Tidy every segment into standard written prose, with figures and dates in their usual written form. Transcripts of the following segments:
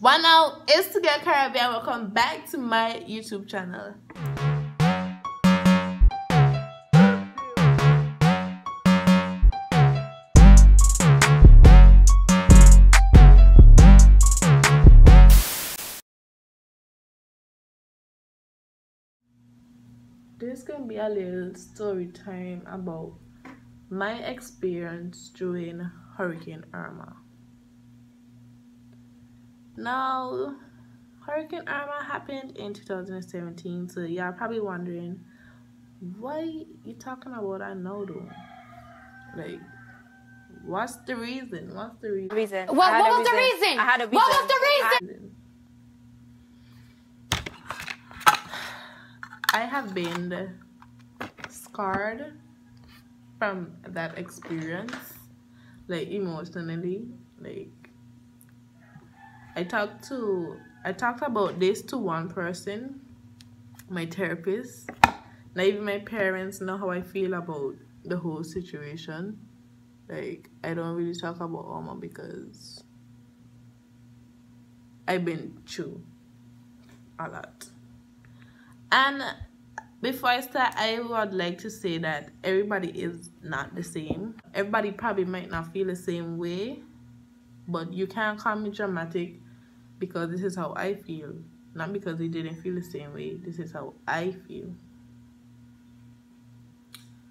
One now is to get Caribbean. Welcome back to my YouTube channel. This is gonna be a little story time about my experience during Hurricane Irma. Now, Hurricane Irma happened in 2017, so y'all probably wondering, why you talking about I know though? Like, what's the reason? What's the reason? What was the reason? I had a reason. What was the reason? I have been scarred from that experience, like emotionally. Like, I talked about this to one person, my therapist. Not even my parents know how I feel about the whole situation. Like, I don't really talk about Irma because I've been through a lot. And before I start, I would like to say that everybody is not the same. Everybody probably might not feel the same way, but you can't call me dramatic because this is how I feel. Not because they didn't feel the same way. This is how I feel.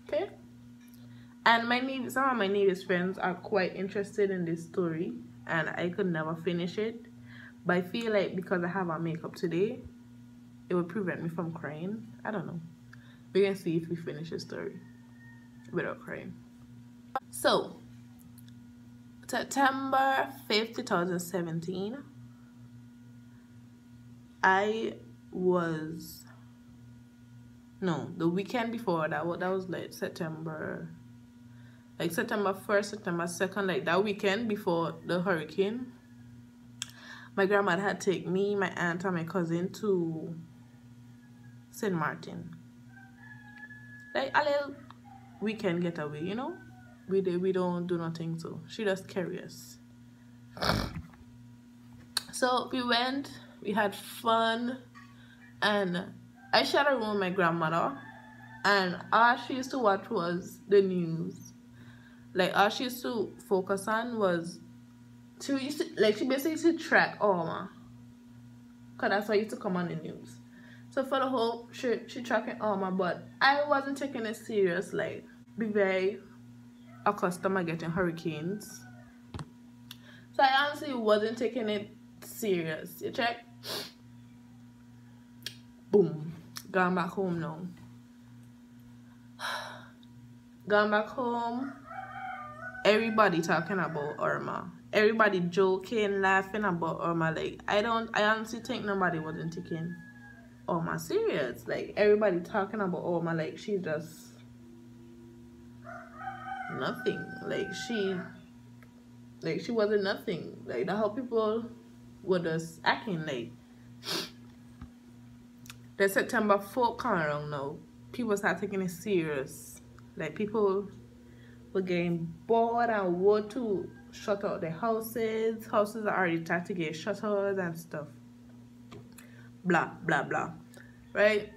Okay? And some of my nearest friends are quite interested in this story, and I could never finish it. But I feel like because I have our makeup today, it would prevent me from crying. I don't know. We're gonna see if we finish the story without crying. So, September 5th, 2017, the weekend before that was like September 1st, September 2nd, like that weekend before the hurricane. My grandmother had taken me, my aunt, and my cousin to St. Martin. Like a little weekend getaway, you know? We don't do nothing, so she just carry us. So we went, we had fun, and I shared a room with my grandmother, and all she used to watch was the news. Like all she used to focus on was she basically used to track Irma, cause that's what used to come on the news. So for the whole she tracking Irma, but I wasn't taking it serious. Like, be very accustomed to getting hurricanes, so I honestly wasn't taking it serious. You check. Boom, gone back home now. Gone back home. Everybody talking about Irma. Everybody joking, laughing about Irma. Like, I honestly think nobody wasn't taking Irma serious. Like, everybody talking about Irma like she just nothing. Like she wasn't nothing. Like, the how people were just acting. Like, the September 4th coming around now, people start taking it serious. Like, people were getting bored and want to shut out their houses. Houses are already starting to get shut out and stuff. Blah, blah, blah. Right?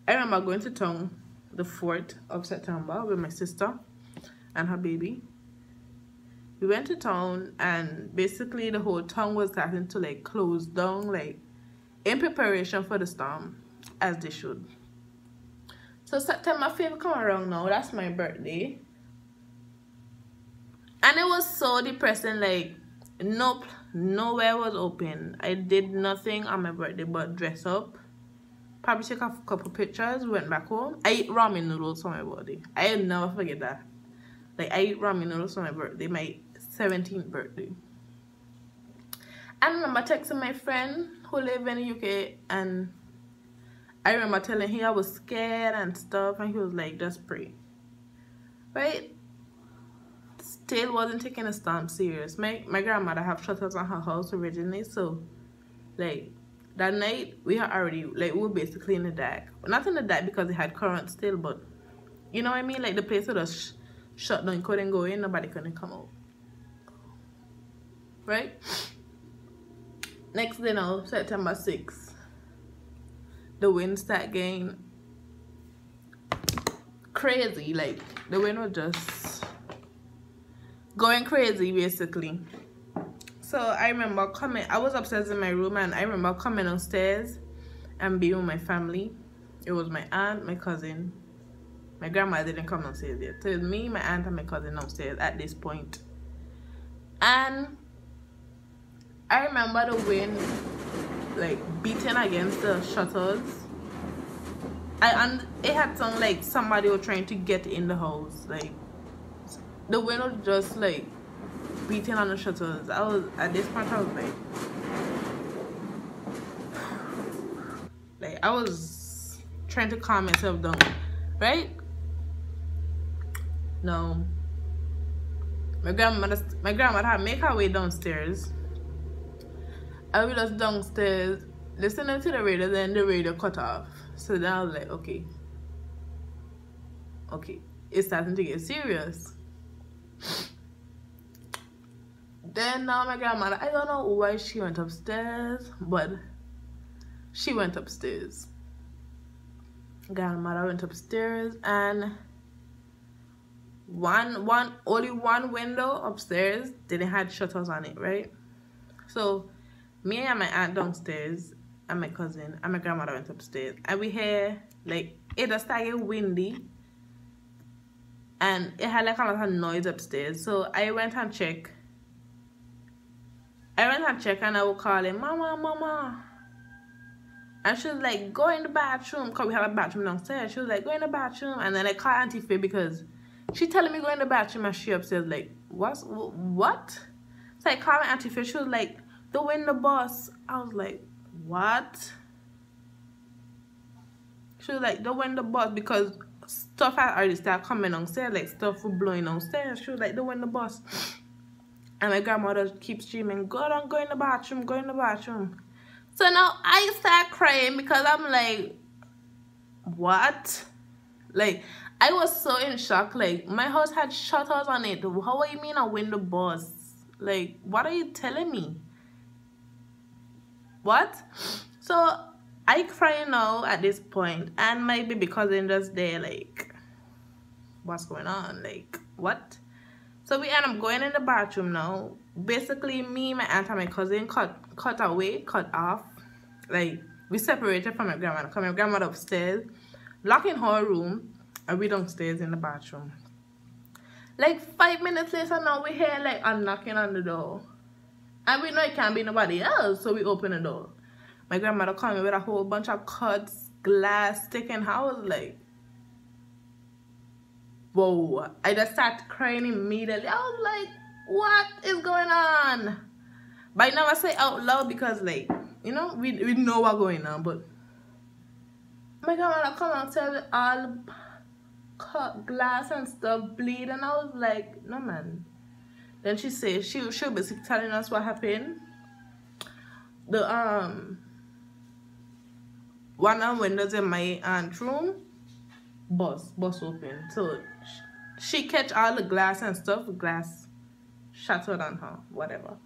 I remember going to town the 4th of September with my sister and her baby. We went to town, and basically the whole town was starting to like close down, like in preparation for the storm, as they should. So September 5th come around now, that's my birthday. And it was so depressing. Like, nope, nowhere was open. I did nothing on my birthday but dress up, probably take a couple pictures, went back home. I ate ramen noodles for my birthday. I'll never forget that. Like, I ate ramen noodles for my birthday, my 17th birthday. I remember texting my friend who lived in the UK, and I remember telling him I was scared and stuff, and he was like, just pray. Right? Still wasn't taking the storm serious. My grandmother have shutters on her house originally, so like that night we had already, like, we were basically in the dark. Not in the dark because it had current still, but you know what I mean? Like, the place was just shut down, couldn't go in, nobody couldn't come out. Right? Next day now, September 6th, the wind started getting crazy. Like, the wind was just going crazy, basically. So I remember coming, I was upstairs in my room, and I remember coming downstairs and being with my family. It was my aunt, my cousin. My grandma didn't come downstairs yet. So it was me, my aunt, and my cousin downstairs at this point. And I remember the wind like beating against the shutters. And it had sounded like somebody was trying to get in the house. Like, the wind was just like beating on the shutters. I was at this point, I was like I was trying to calm myself down, right? No, my grandmother had make her way downstairs. I was just downstairs listening to the radio, then the radio cut off. So then I was like, okay, it's starting to get serious. Then now my grandmother, I don't know why she went upstairs, but she went upstairs. Grandmother went upstairs, and only one window upstairs didn't have shutters on it, right? So me and my aunt downstairs, and my cousin and my grandmother went upstairs, and we hear like it just started windy, and it had like a lot of noise upstairs. So I went and checked. And I was calling, Mama. And she was like, go in the bathroom, because we have a bathroom downstairs. She was like, go in the bathroom. And then I called Auntie Faye because she telling me go in the bathroom, and she upstairs like, what? So I called my Auntie Faye. She was like, the window boss. I was like, what? She was like, the window boss, because stuff had already started coming downstairs, like stuff was blowing downstairs. She was like, the window boss. And my grandmother keeps screaming, go in the bathroom. So now I start crying because I'm like, what? Like, I was so in shock. Like, my house had shutters on it. How do you mean a window boss? Like, what are you telling me? What? So I cry now at this point, and my baby cousin just there like, what's going on? Like, what? So we end up going in the bathroom now. Basically, me, my aunt, and my cousin cut off. Like, we separated from my grandmother. Because my grandmother upstairs, locked in her room, and we downstairs in the bathroom. Like 5 minutes later now, we hear like a knocking on the door. And we know it can't be nobody else, so we open the door. My grandmother came with a whole bunch of cuts, glass, sticking. I was like, whoa. I just started crying immediately. I was like, what is going on? But I never say out loud because, like, you know, we know what's going on. But my grandmother come and tell me all cut glass and stuff bleed. And I was like, no, man. Then she said she'll basically telling us what happened. The one of the windows in my aunt's room bust open. So she catch all the glass and stuff, glass shattered on her, whatever.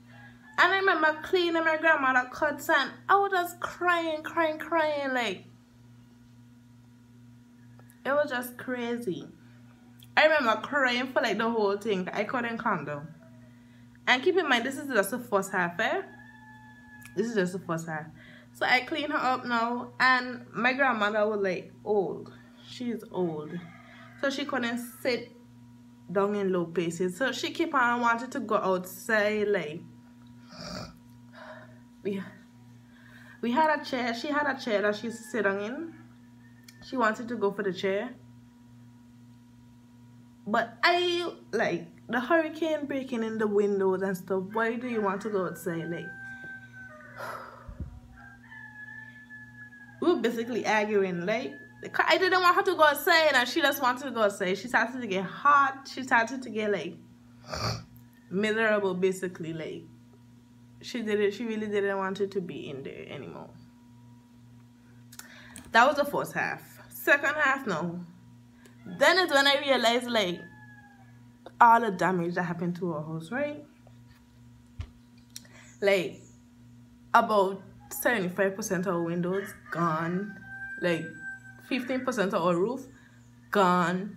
And I remember cleaning my grandmother's cuts, and I was just crying, like, it was just crazy. I remember crying for like the whole thing. I couldn't calm down. And keep in mind, this is just the first half, eh? This is just the first half. So I clean her up now, and my grandmother was like old. She's old. So she couldn't sit down in low places. So she kept on wanted to go outside, like, we had a chair. She had a chair that she used to sit down in. She wanted to go for the chair. But I, like, the hurricane breaking in the windows and stuff. Why do you want to go outside? Like, we were basically arguing. Like, I didn't want her to go outside, and she just wanted to go outside. She started to get hot. She started to get like miserable, basically. Like, she really didn't want it to be in there anymore. That was the first half. Second half, no. Then is when I realized, like, all the damage that happened to our house, right? Like, about 75% of our windows gone, like 15% of our roof gone.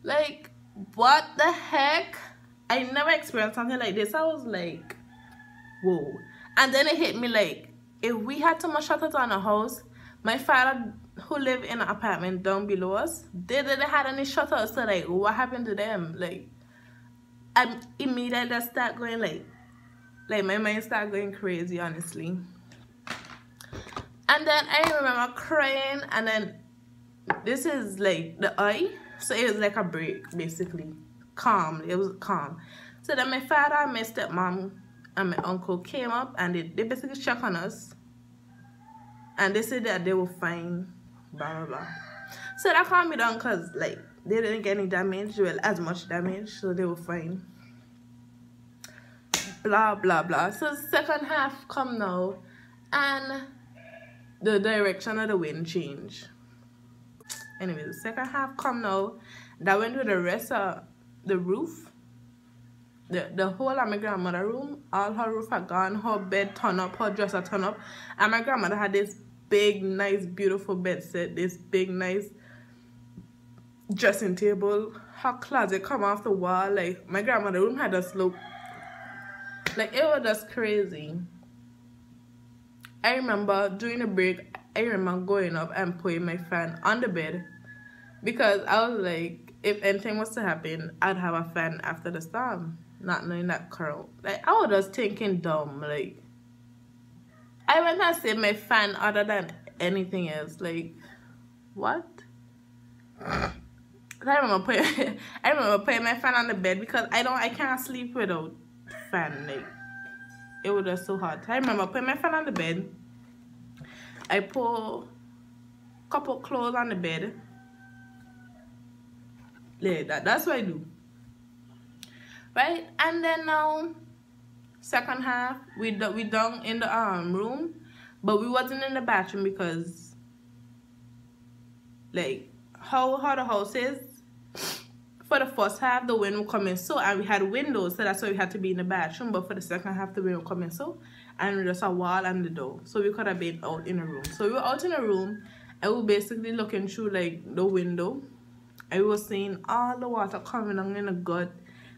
Like, what the heck? I never experienced something like this. I was like, whoa. And then it hit me like, if we had too much shutters on a house, my father who lived in an apartment down below us, they didn't have any shutters. So like, what happened to them? Like, I immediately just start going like my mind started going crazy, honestly. And then I remember crying, and then this is like the eye, so it was like a break, basically. Calm, it was calm. So then my father, my stepmom, and my uncle came up, and they basically checked on us, and they said that they were fine, blah blah blah. So that calmed me down, because like they didn't get any damage, well, as much damage, so they were fine. Blah blah blah. So second half come now, and the direction of the wind change. Anyway, the second half come now. That went with the rest of the roof. The whole of my grandmother's room, all her roof had gone, her bed turned up, her dresser turned up, and my grandmother had this big, nice, beautiful bed set, this big, nice dressing table. Her closet come off the wall. Like, my grandmother's room had a slope. Like, it was just crazy. I remember during the break, I remember going up and putting my fan on the bed, because I was like, if anything was to happen, I'd have a fan after the storm, not knowing that curl. Like, I was just thinking dumb. Like, I went and saved my fan other than anything else. Like, what? I remember putting my fan on the bed, because I can't sleep without fan. Like, it was just so hot. I remember putting my fan on the bed. I put a couple clothes on the bed. Yeah, that's what I do. Right? And then now, second half, we done in the room, but we wasn't in the bathroom, because like how the house is, for the first half the wind would come in so, and we had windows, so that's why we had to be in the bathroom. But for the second half the wind would come in so, and just a wall and the door, so we could have been out in a room. So we were out in a room, and we were basically looking through like the window, and we were seeing all the water coming down in the gut.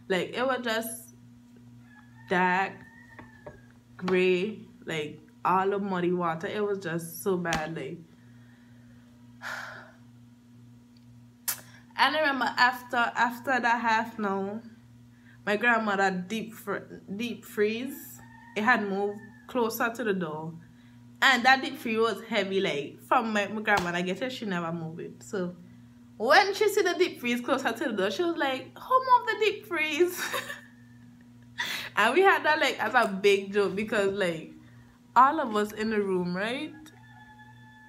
Like, it was just dark gray, like all the muddy water. It was just so bad. Like, and I remember after that half now, my grandmother deep freeze. It had moved closer to the door, and that deep freeze was heavy. Like, from my grandmother, I guess she never moved it. So when she see the deep freeze closer to the door, she was like, "Who moved the deep freeze?" And we had that like as a big joke, because like all of us in the room, right?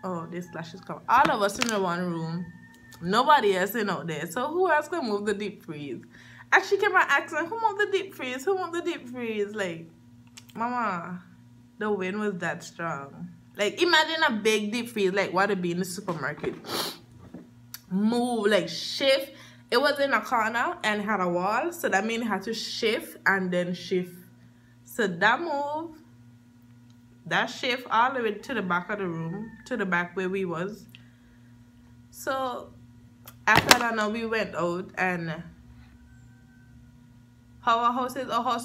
Oh, this flash is coming. All of us in the one room. Nobody else in out there. So who else can move the deep freeze? Actually came and asked me, who moved the deep freeze? Who moved the deep freeze? Like, mama, the wind was that strong. Like, imagine a big deep freeze, like what it be in the supermarket. Move, like shift. It was in a corner and had a wall, so that means it had to shift and then shift. So that move, that shift all the way to the back of the room, to the back where we was. So after that, now we went out, and how our house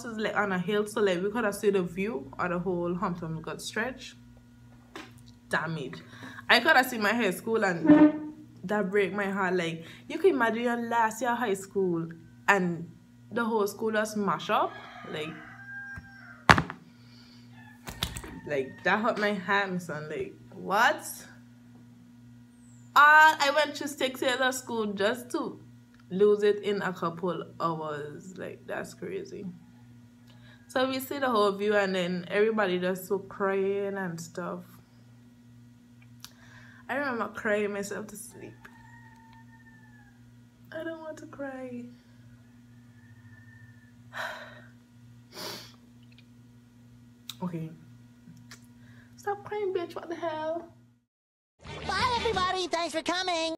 is like on a hill, so like we could have seen the view of the whole Hampton got stretch. Damage. I could have seen my high school, and that break my heart. Like, you can imagine your last year of high school and the whole school just mash up. Like that hurt my heart, my son. Like, what? I went to 6 years of school just to lose it in a couple hours. Like, that's crazy. So we see the whole view, and then everybody just so crying and stuff. I remember crying myself to sleep. I don't want to cry. Okay. Stop crying, bitch. What the hell? Bye, everybody. Thanks for coming.